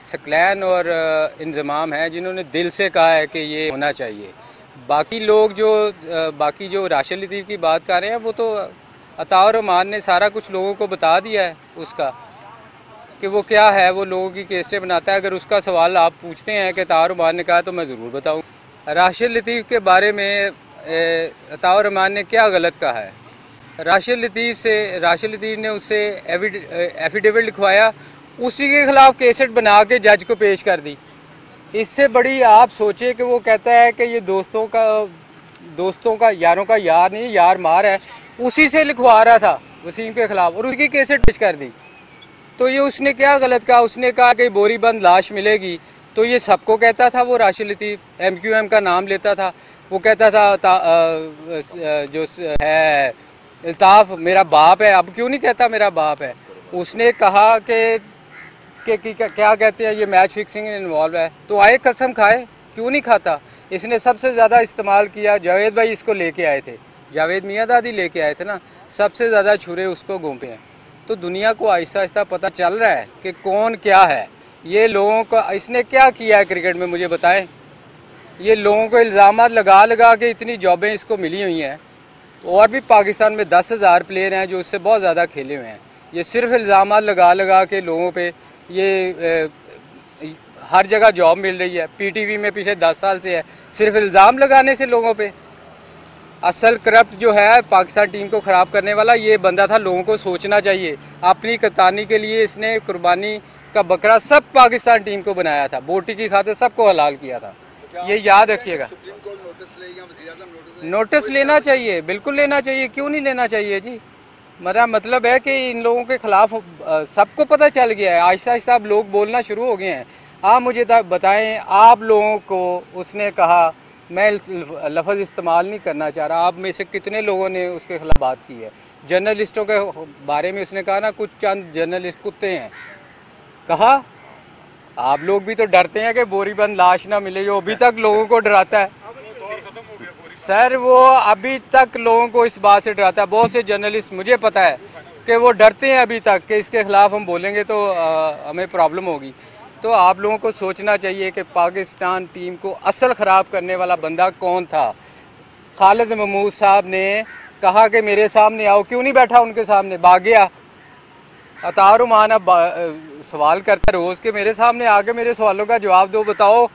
सकलैन और इंज़माम हैं जिन्होंने दिल से कहा है कि ये होना चाहिए। बाकी लोग बाकी जो राशिद लतीफ़ की बात कर रहे हैं वो तो अता रहमान ने सारा कुछ लोगों को बता दिया है उसका कि वो क्या है, वो लोगों की केस्टें बनाता है। अगर उसका सवाल आप पूछते हैं कि अता रहमान ने कहा तो मैं ज़रूर बताऊँ। राशिद लतीफ़ के बारे में अता रहमान ने क्या गलत कहा है? राशिद लतीफ़ ने उससे एफिडेविट लिखवाया, उसी के खिलाफ केसेट बना के जज को पेश कर दी। इससे बड़ी आप सोचिए कि वो कहता है कि ये दोस्तों का यारों का यार नहीं, यार मार है, उसी से लिखवा रहा था वसीम के खिलाफ और उसकी केसेट पेश कर दी। तो ये उसने क्या गलत कहा? उसने कहा कि बोरी बंद लाश मिलेगी, तो ये सबको कहता था। वो राशिद लतीफ़ MQM का नाम लेता था, वो कहता था जो है अल्ताफ़ मेरा बाप है। अब क्यों नहीं कहता मेरा बाप है? उसने कहा कि क्या कहते हैं ये मैच फिक्सिंग में इन्वॉल्व है, तो आए कसम खाए, क्यों नहीं खाता? इसने सबसे ज़्यादा इस्तेमाल किया, जावेद भाई इसको लेके आए थे, जावेद मियाँ दादी लेके आए थे ना, सबसे ज़्यादा छुरे उसको घूमे हैं। तो दुनिया को आहिस्ता आहिस्ता पता चल रहा है कि कौन क्या है। ये लोगों को इसने क्या किया है क्रिकेट में, मुझे बताएं। ये लोगों को इल्ज़ाम लगा के इतनी जॉबें इसको मिली हुई हैं, और भी पाकिस्तान में 10,000 प्लेयर हैं जो उससे बहुत ज़्यादा खेले हुए हैं। ये सिर्फ इल्ज़ाम लगा के लोगों पे ये हर जगह जॉब मिल रही है। PTV में पिछले 10 साल से है, सिर्फ इल्ज़ाम लगाने से लोगों पे। असल करप्ट जो है पाकिस्तान टीम को ख़राब करने वाला ये बंदा था। लोगों को सोचना चाहिए। अपनी कप्तानी के लिए इसने कुर्बानी का बकरा सब पाकिस्तान टीम को बनाया था, बोटी की खातिर सबको हलाल किया था। ये याद रखिएगा। नोटिस लेना चाहिए, बिल्कुल लेना चाहिए, क्यों नहीं लेना चाहिए जी। मेरा मतलब है कि इन लोगों के खिलाफ सबको पता चल गया है, आहिस्ता आहिस्ता अब लोग बोलना शुरू हो गए हैं। आप मुझे बताएं, आप लोगों को उसने कहा, मैं लफ्ज़ इस्तेमाल नहीं करना चाह रहा, आप में से कितने लोगों ने उसके खिलाफ बात की है? जर्नलिस्टों के बारे में उसने कहा ना, कुछ चंद जर्नलिस्ट कुत्ते हैं, कहा। आप लोग भी तो डरते हैं कि बोरी बंद लाश ना मिले, जो अभी तक लोगों को डराता है सर, वो अभी तक लोगों को इस बात से डराता है। बहुत से जर्नलिस्ट मुझे पता है कि वो डरते हैं अभी तक कि इसके खिलाफ हम बोलेंगे तो हमें प्रॉब्लम होगी। तो आप लोगों को सोचना चाहिए कि पाकिस्तान टीम को असल ख़राब करने वाला बंदा कौन था। खालिद महमूद साहब ने कहा कि मेरे सामने आओ, क्यों नहीं बैठा उनके सामने, भाग गया। अता रहमान अब सवाल करता रोज़ के मेरे सामने आके मेरे सवालों का जवाब दो, बताओ